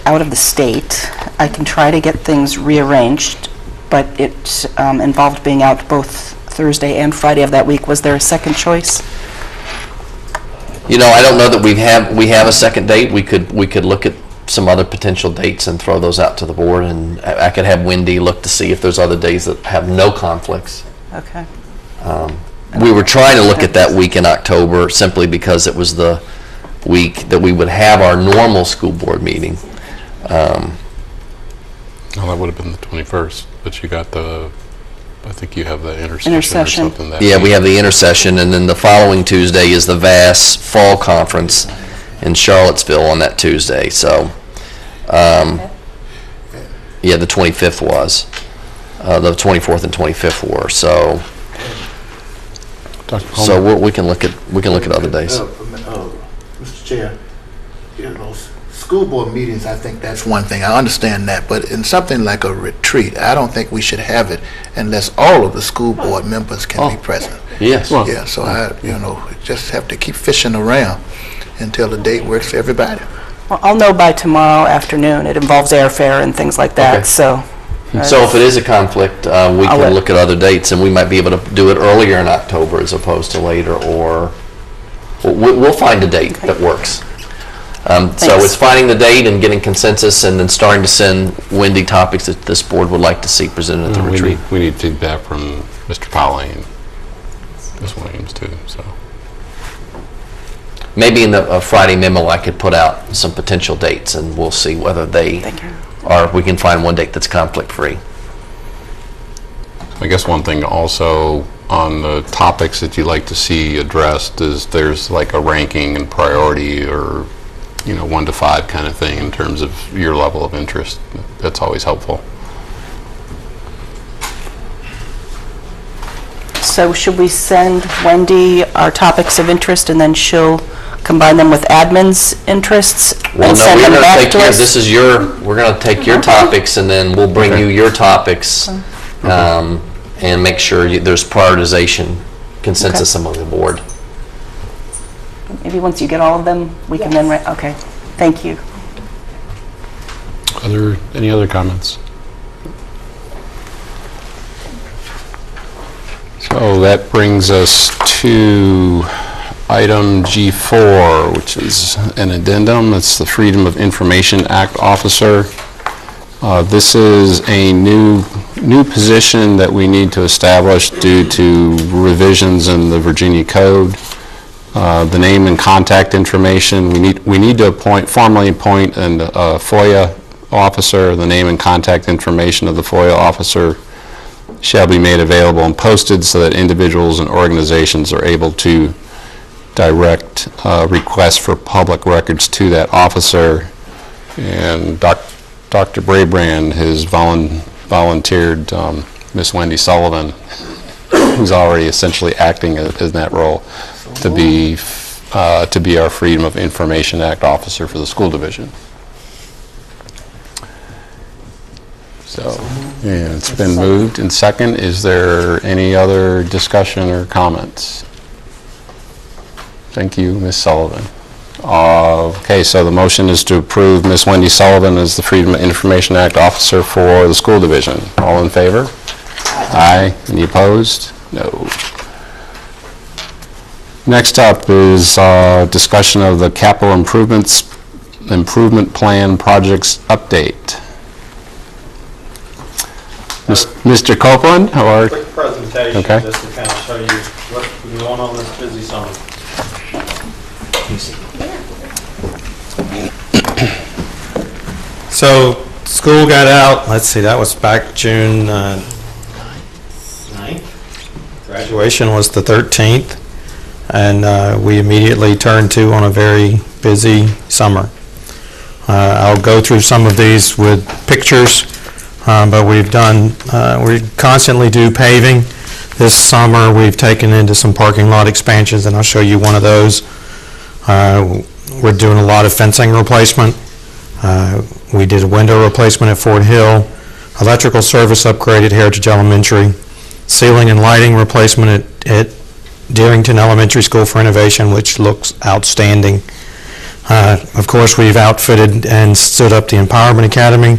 of the state. I can try to get things rearranged, but it involved being out both Thursday and Friday of that week. Was there a second choice? You know, I don't know that we have a second date. We could look at some other potential dates and throw those out to the board, and I could have Wendy look to see if there's other days that have no conflicts. Okay. We were trying to look at that week in October simply because it was the week that we would have our normal school board meeting. Oh, that would have been the 21st, but you got I think you have the intercession. Or something that Yeah, we week. have the intercession, and then the following Tuesday is the VAS Fall Conference in Charlottesville on that Tuesday. So, yeah, the 25th was. The 24th and 25th were. So, Dr. Palmer? we can look at other days. Mr. Chair, school board meetings, I think that's one thing. I understand that. But in something like a retreat, I don't think we should have it unless all of the school board members can be present. Yes. Yeah, so just have to keep fishing around until the date works for everybody. Well, I'll know by tomorrow afternoon. It involves airfare and things like that, Okay. so. So if it is a conflict, we can look at other dates, and we might be able to do it earlier in October as opposed to later, or we'll find a date that works. So it's finding the date and getting consensus, and then starting to send Wendy topics that this board would like to see presented at the retreat. We need feedback from Mr. Powley and Ms. Williams too, so. Maybe in the Friday memo, I could put out some potential dates, and we'll see whether they are, we can find one date that's conflict-free. I guess one thing also on the topics that you'd like to see addressed is there's like a ranking and priority, or 1 to 5 kind of thing in terms of your level of interest. That's always helpful. So should we send Wendy our topics of interest, and then she'll combine them with admin's interests Well, and no, send we're them going to back take to your, us? this is we're going to take your topics, and then we'll bring you your topics, and make sure there's prioritization, consensus among the board. Maybe once you get all of them, we can then, okay, thank you. Any other comments? So that brings us to item G4, which is an addendum. It's the Freedom of Information Act officer. This is a new position that we need to establish due to revisions in the Virginia Code. The name and contact information, we need to formally appoint a FOIA officer. The name and contact information of the FOIA officer shall be made available and posted so that individuals and organizations are able to direct requests for public records to that officer. And Dr. Brabrand has volunteered Ms. Wendy Sullivan, who's already essentially acting in that role, to be our Freedom of Information Act officer for the school division. So, yeah, it's been moved and second. Is there any other discussion or comments? Thank you, Ms. Sullivan. Okay, so the motion is to approve Ms. Wendy Sullivan as the Freedom of Information Act officer for the school division. All in favor? Aye. Any opposed? No. Next up is discussion of the capital improvement plan projects update. Mr. Copeland, or? Quick presentation, Okay. just to kind of show you what's been going on this busy summer. So, school got out, let's see, that was back June 9th. Graduation was the 13th, and we immediately turned to on a very busy summer. I'll go through some of these with pictures. But we constantly do paving. This summer we've taken into some parking lot expansions, and I'll show you one of those. We're doing a lot of fencing replacement. We did a window replacement at Fort Hill, electrical service upgrade at Heritage Elementary, ceiling and lighting replacement at Deerington Elementary School for Innovation, which looks outstanding. Of course, we've outfitted and stood up the Empowerment Academy.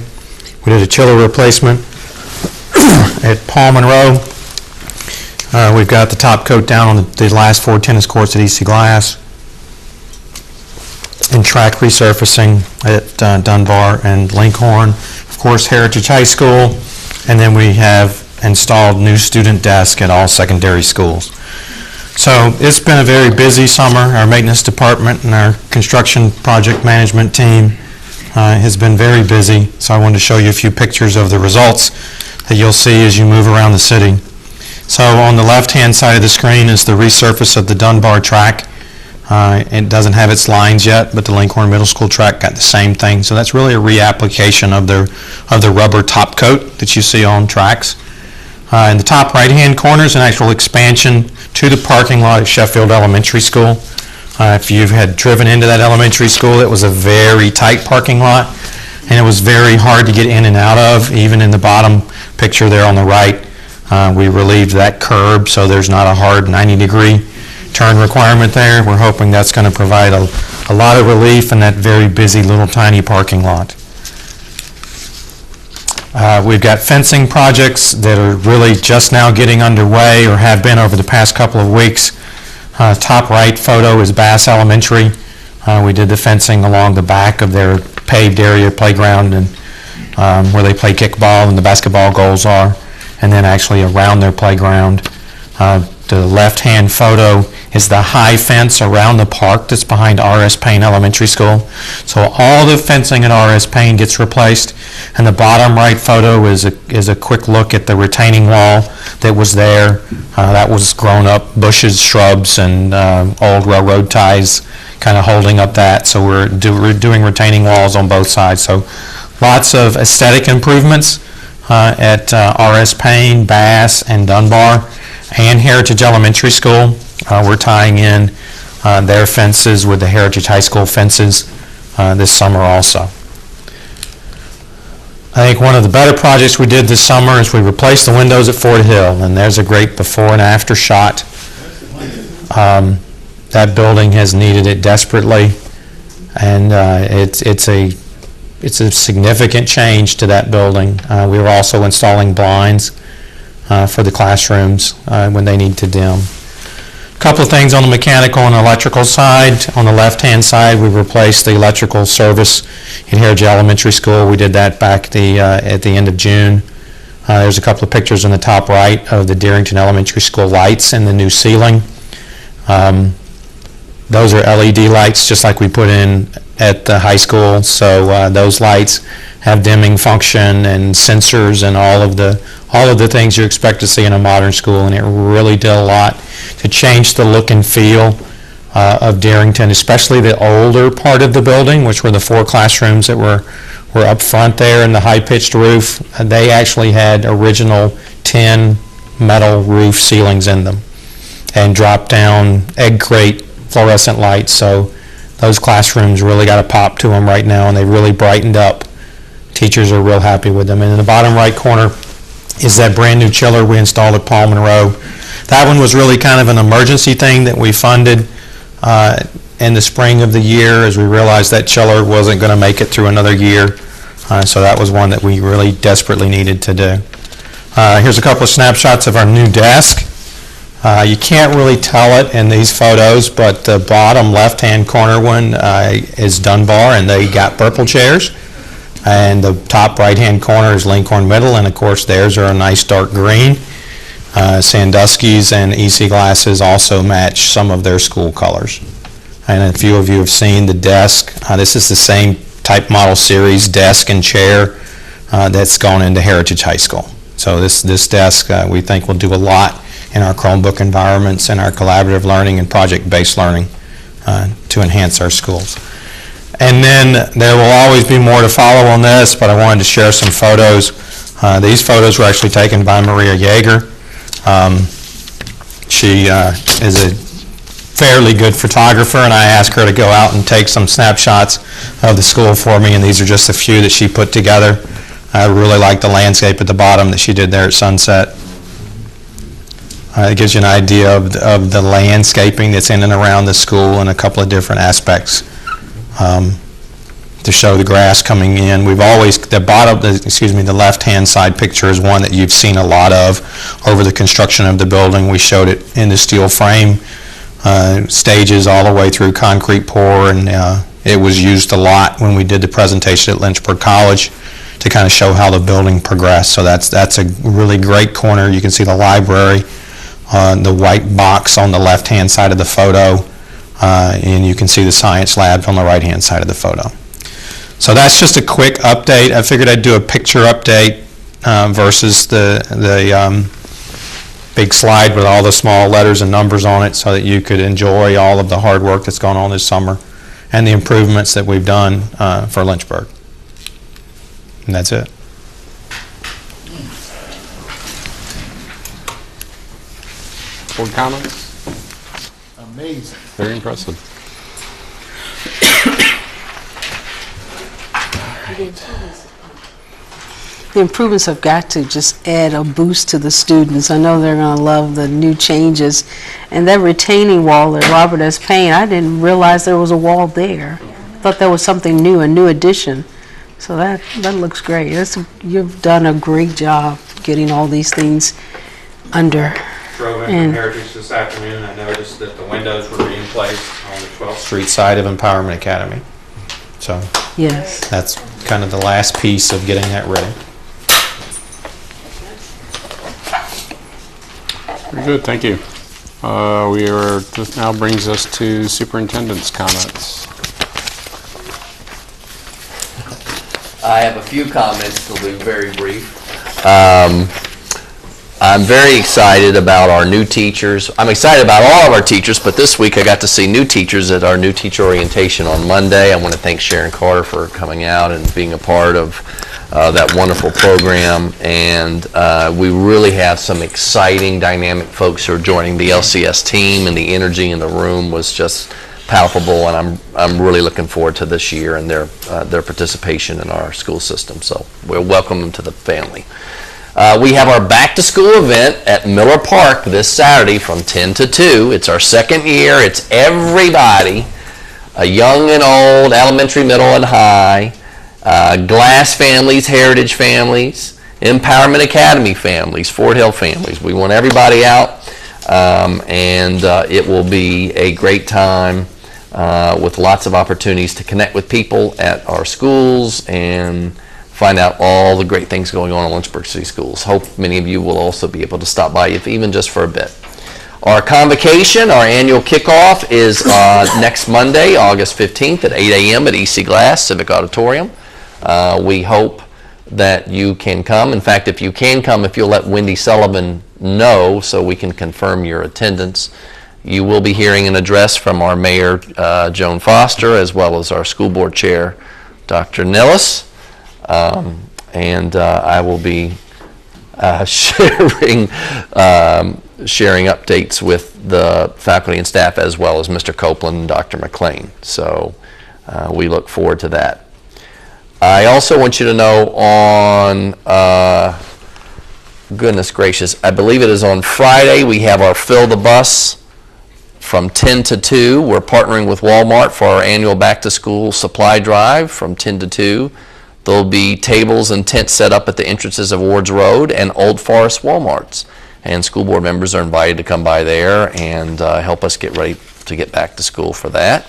We did a chiller replacement at Paul Monroe. We've got the top coat down on the last 4 tennis courts at EC Glass. And track resurfacing at Dunbar and Lincoln. Of course, Heritage High School. And then we have installed new student desks at all secondary schools. So it's been a very busy summer. Our maintenance department and our construction project management team has been very busy, so I wanted to show you a few pictures of the results that you'll see as you move around the city. So on the left-hand side of the screen is the resurface of the Dunbar track. It doesn't have its lines yet, but the Lincoln Middle School track got the same thing. So that's really a reapplication of the rubber top coat that you see on tracks. In the top right-hand corner is an actual expansion to the parking lot at Sheffield Elementary School. If you've had driven into that elementary school, it was a very tight parking lot, and it was very hard to get in and out of. Even in the bottom picture there on the right, we relieved that curb, so there's not a hard 90-degree turn requirement there. We're hoping that's going to provide a lot of relief in that very busy little tiny parking lot. We've got fencing projects that are really just now getting underway or have been over the past couple of weeks. Top right photo is Bass Elementary. We did the fencing along the back of their paved area playground and where they play kickball and the basketball goals are, and then actually around their playground. The left-hand photo is the high fence around the park that's behind R.S. Payne Elementary School. So all the fencing at R.S. Payne gets replaced, and the bottom right photo is a quick look at the retaining wall that was there. That was grown up bushes, shrubs, and old railroad ties kind of holding up that. So we're doing retaining walls on both sides. So lots of aesthetic improvements at R.S. Payne, Bass, and Dunbar, and Heritage Elementary School. We're tying in their fences with the Heritage High School fences this summer also. I think one of the better projects we did this summer is we replaced the windows at Fort Hill, and there's a great before and after shot. That building has needed it desperately, and it's a significant change to that building. We were also installing blinds for the classrooms when they need to dim. A couple of things on the mechanical and electrical side. On the left-hand side, we replaced the electrical service in Heritage Elementary School. We did that back at the end of June. There's a couple of pictures in the top right of the Deerington Elementary School lights and the new ceiling. Those are LED lights, just like we put in at the high school. So those lights have dimming function and sensors and all of the things you expect to see in a modern school, and it really did a lot to change the look and feel of Deerington, especially the older part of the building, which were the 4 classrooms that were up front there in the high-pitched roof. They actually had original tin metal roof ceilings in them and drop-down egg crate fluorescent lights. So those classrooms really got a pop to them right now, and they really brightened up. Teachers are real happy with them. And in the bottom right corner is that brand new chiller we installed at Paul Monroe. That one was really kind of an emergency thing that we funded in the spring of the year, as we realized that chiller wasn't going to make it through another year. So that was one that we really desperately needed to do. Here's a couple of snapshots of our new desk. You can't really tell it in these photos, but the bottom left-hand corner one is Dunbar, and they got purple chairs. And the top right-hand corner is Lincoln Middle, and of course theirs are a nice dark green. Sandusky's and EC Glasses also match some of their school colors. And a few of you have seen the desk. This is the same type model series desk and chair that's gone into Heritage High School. So this desk we think will do a lot in our Chromebook environments and our collaborative learning and project-based learning to enhance our schools. And then there will always be more to follow on this, but I wanted to share some photos. These photos were actually taken by Maria Yeager. She is a fairly good photographer, and I asked her to go out and take some snapshots of the school for me, and these are just a few that she put together. I really like the landscape at the bottom that she did there at sunset. It gives you an idea of the landscaping that's in and around the school and a couple of different aspects. To show the grass coming in. We've always, the left-hand side picture is one that you've seen a lot of over the construction of the building. We showed it in the steel frame stages all the way through concrete pour, and it was used a lot when we did the presentation at Lynchburg College to kind of show how the building progressed. So that's a really great corner. You can see the library, the white box on the left-hand side of the photo, and you can see the science lab on the right-hand side of the photo. So that's just a quick update. I figured I'd do a picture update versus the big slide with all the small letters and numbers on it, so that you could enjoy all of the hard work that's gone on this summer and the improvements that we've done for Lynchburg. And that's it. Board comments? Amazing. Very impressive. The improvements have got to just add a boost to the students. I know they're going to love the new changes. And that retaining wall that Robert has painted, I didn't realize there was a wall there. I thought that was something new, a new addition. So that looks great. You've done a great job getting all these things under. Drove in from Heritage this afternoon, I noticed that the windows were being placed on the 12th Street side of Empowerment Academy. So yes, that's kind of the last piece of getting that ready. Very good, thank you. This now brings us to Superintendent's Comments. I have a few comments, they'll be very brief. I'm very excited about our new teachers. I'm excited about all of our teachers, but this week I got to see new teachers at our new teacher orientation on Monday. I want to thank Sharon Carter for coming out and being a part of that wonderful program. And we really have some exciting, dynamic folks who are joining the LCS team, and the energy in the room was just palpable, and I'm really looking forward to this year and their participation in our school system. So we'll welcome them to the family. We have our back to school event at Miller Park this Saturday from 10 to 2. It's our second year. It's everybody, young and old, elementary, middle, and high, Glass families, Heritage families, Empowerment Academy families, Fort Hill families. We want everybody out, and it will be a great time with lots of opportunities to connect with people at our schools and find out all the great things going on in Lynchburg City Schools. Hope many of you will also be able to stop by, if even just for a bit. Our Convocation, our annual kickoff, is next Monday, August 15th at 8 a.m. at EC Glass Civic Auditorium. We hope that you can come. In fact, if you can come, if you'll let Wendy Sullivan know so we can confirm your attendance. You will be hearing an address from our Mayor, Joan Foster, as well as our School Board Chair, Dr. Nillis. And I will be sharing updates with the faculty and staff, as well as Mr. Copeland and Dr. McLean. So we look forward to that. I also want you to know on, goodness gracious, I believe it is on Friday, we have our Fill the Bus from 10 to 2. We're partnering with Walmart for our annual back to school supply drive from 10 to 2. There'll be tables and tents set up at the entrances of Wards Road and Old Forest Walmarts. And school board members are invited to come by there and help us get ready to get back to school for that.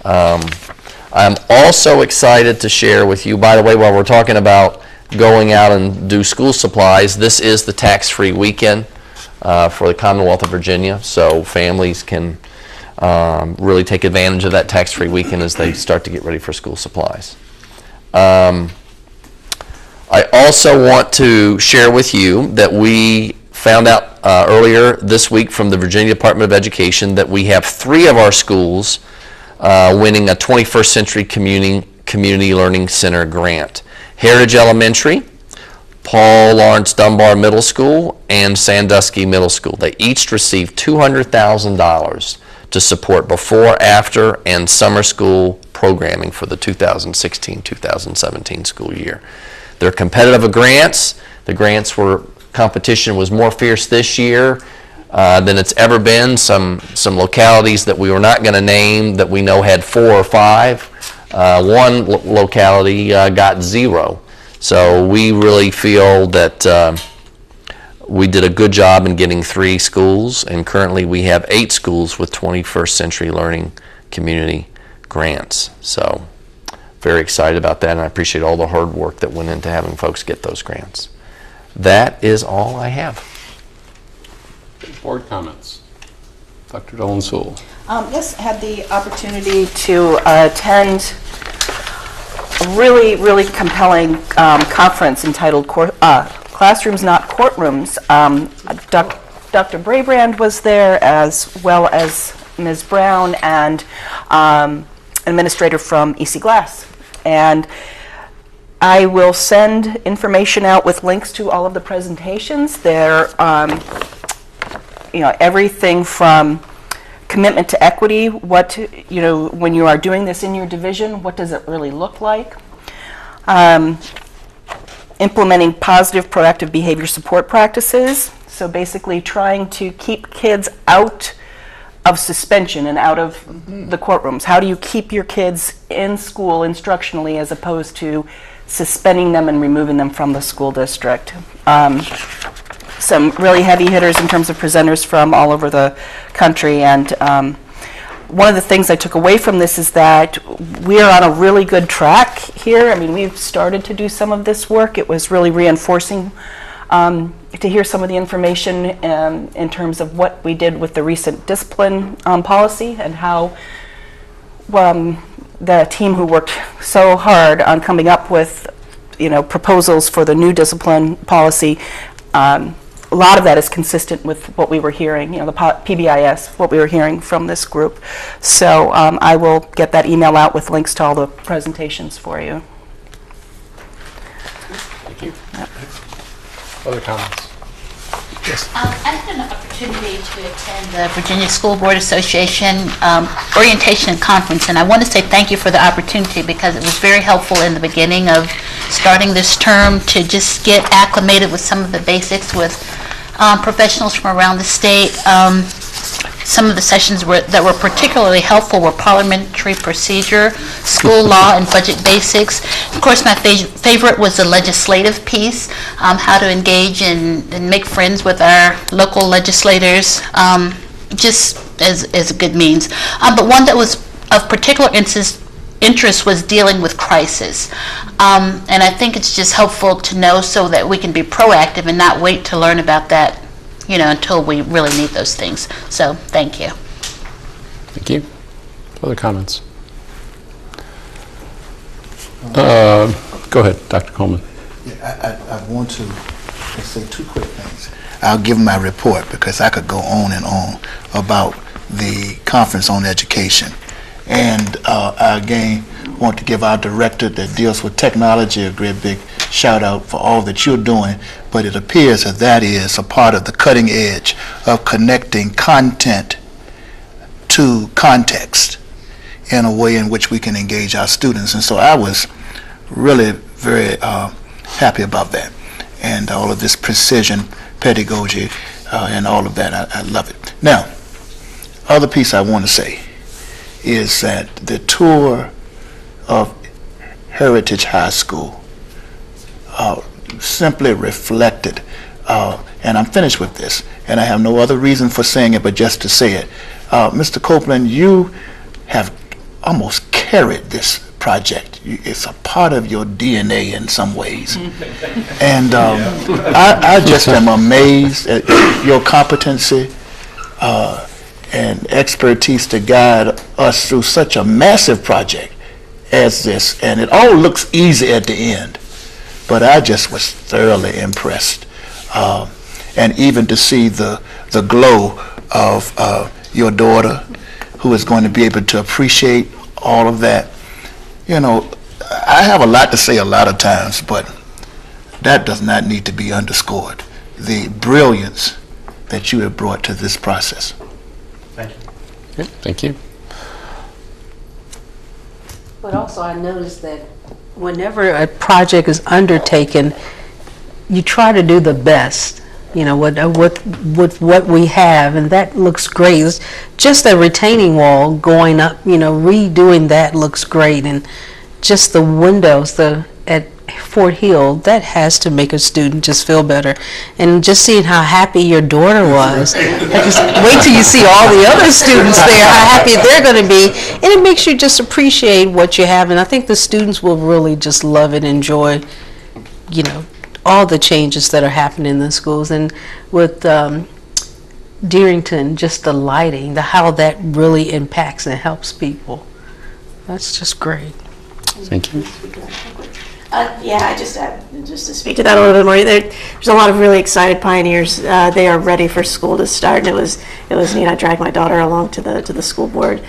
I'm also excited to share with you, by the way, while we're talking about going out and do school supplies, this is the tax-free weekend for the Commonwealth of Virginia. So families can really take advantage of that tax-free weekend as they start to get ready for school supplies. I also want to share with you that we found out earlier this week from the Virginia Department of Education that we have 3 of our schools winning a 21st Century Community Learning Center grant. Heritage Elementary, Paul Lawrence Dunbar Middle School, and Sandusky Middle School. They each received $200,000 to support before, after, and summer school programming for the 2016-2017 school year. They're competitive grants. The competition was more fierce this year than it's ever been. Some localities that we were not going to name that we know had 4 or 5. One locality got 0. So we really feel that we did a good job in getting 3 schools, and currently we have 8 schools with 21st Century Learning Community grants. So very excited about that, and I appreciate all the hard work that went into having folks get those grants. That is all I have. Board comments. Dr. Dolan Sewell. Yes, I had the opportunity to attend a really, really compelling conference entitled Classrooms Not Courtrooms. Dr. Brabrand was there, as well as Ms. Brown and administrator from EC Glass. And I will send information out with links to all of the presentations. They're everything from commitment to equity, when you are doing this in your division, what does it really look like? Implementing positive proactive behavior support practices. So basically trying to keep kids out of suspension and out of the courtrooms. How do you keep your kids in school instructionally as opposed to suspending them and removing them from the school district? Some really heavy hitters in terms of presenters from all over the country, and one of the things I took away from this is that we are on a really good track here. I mean, we've started to do some of this work. It was really reinforcing to hear some of the information in terms of what we did with the recent discipline policy, and how the team who worked so hard on coming up with, proposals for the new discipline policy, a lot of that is consistent with what we were hearing, the PBIS, what we were hearing from this group. So I will get that email out with links to all the presentations for you. Thank you. Other comments? Yes. I had an opportunity to attend the Virginia School Board Association orientation conference, and I want to say thank you for the opportunity, because it was very helpful in the beginning of starting this term to just get acclimated with some of the basics with professionals from around the state. Some of the sessions that were particularly helpful were parliamentary procedure, school law, and budget basics. Of course, my favorite was the legislative piece, how to engage and make friends with our local legislators, just as a good means. But one that was of particular interest was dealing with crisis. And I think it's just helpful to know so that we can be proactive and not wait to learn about that until we really need those things. So, thank you. Thank you. Other comments? Go ahead, Dr. Coleman. Yeah, I want to say two quick things. I'll give my report, because I could go on and on about the Conference on Education. And I again want to give our director that deals with technology a great big shout out for all that you're doing, but it appears that is a part of the cutting edge of connecting content to context in a way in which we can engage our students. And so I was really very happy about that, and all of this precision pedagogy and all of that. I love it. Now, other piece I want to say is that the tour of Heritage High School simply reflected, and I'm finished with this, and I have no other reason for saying it but just to say it. Mr. Copeland, you have almost carried this project. It's a part of your DNA in some ways. And I just am amazed at your competency and expertise to guide us through such a massive project as this. And it all looks easy at the end, but I just was thoroughly impressed. And even to see the glow of your daughter, who is going to be able to appreciate all of that. I have a lot to say a lot of times, but that does not need to be underscored. The brilliance that you have brought to this process. Thank you. Okay, thank you. But also I noticed that whenever a project is undertaken, you try to do the best, with what we have, and that looks great. It's just the retaining wall going up, redoing that looks great, and just the windows at Fort Hill, that has to make a student just feel better. And just seeing how happy your daughter was, wait till you see all the other students there, how happy they're going to be, and it makes you just appreciate what you have. And I think the students will really just love it, enjoy, all the changes that are happening in the schools. And with Deerington, just the lighting, how that really impacts and helps people. That's just great. Thank you. Yeah, just to speak to that a little bit more, there's a lot of really excited pioneers. They are ready for school to start, and it was neat. I dragged my daughter along to the school board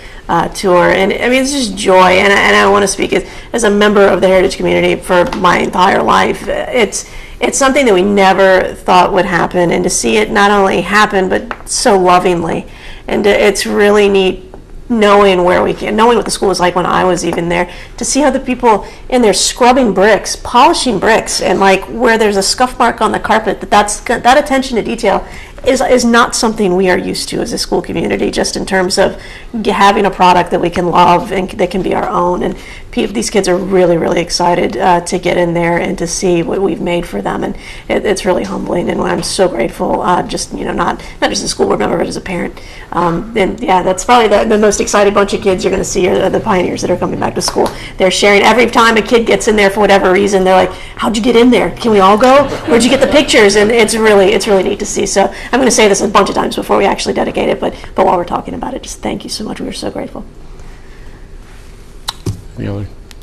tour, and I mean, it's just joy. And I want to speak as a member of the heritage community for my entire life. It's something that we never thought would happen, and to see it not only happen but so lovingly, and it's really neat knowing what the school was like when I was even there, to see how the people in there scrubbing bricks, polishing bricks, and like where there's a scuff mark on the carpet, that attention to detail is not something we are used to as a school community, just in terms of having a product that we can love and that can be our own. And these kids are really, really excited to get in there and to see what we've made for them. And it's really humbling, and I'm so grateful, just, not just as a school board member, but as a parent. And yeah, that's probably the most excited bunch of kids you're going to see are the pioneers that are coming back to school. They're sharing every time a kid gets in there for whatever reason. They're like, "How'd you get in there? Can we all go? Where'd you get the pictures?" And it's really neat to see. So I'm going to say this a bunch of times before we actually dedicate it, but while we're talking about it, just thank you so much. We are so grateful.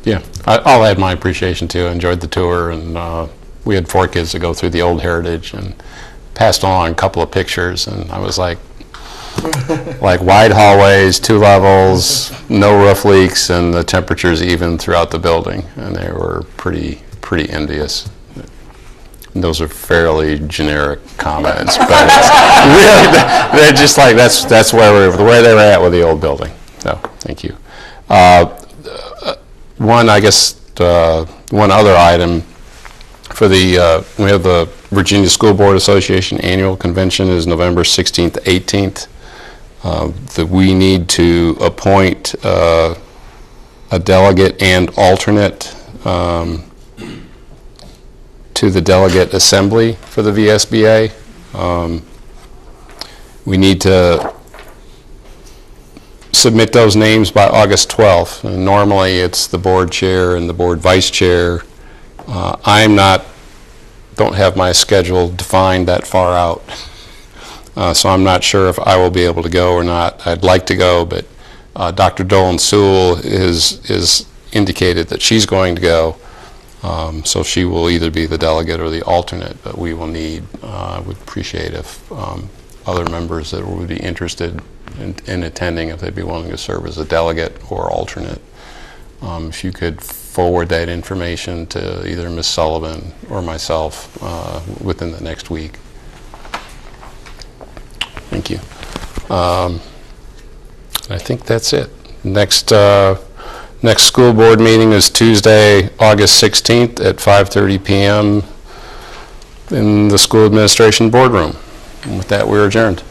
Yeah, I'll add my appreciation too. I enjoyed the tour, and we had 4 kids to go through the old heritage and passed on a couple of pictures, and I was like wide hallways, 2 levels, no roof leaks, and the temperatures even throughout the building, and they were pretty envious. And those are fairly generic comments, but really, they're just like that's where the way they were at with the old building. So thank you. One other item for we have the Virginia School Board Association Annual Convention is November 16th, 18th. That we need to appoint a delegate and alternate to the delegate assembly for the VSBA. We need to submit those names by August 12th. And normally it's the board chair and the board vice chair. Don't have my schedule defined that far out. So I'm not sure if I will be able to go or not. I'd like to go, but Dr. Dolan Sewell is indicated that she's going to go. So she will either be the delegate or the alternate, but we will need, I would appreciate if other members that would be interested in attending, if they'd be willing to serve as a delegate or alternate. If you could forward that information to either Ms. Sullivan or myself within the next week. Thank you. I think that's it. Next school board meeting is Tuesday, August 16th at 5:30 p.m. in the school administration boardroom. And with that, we're adjourned.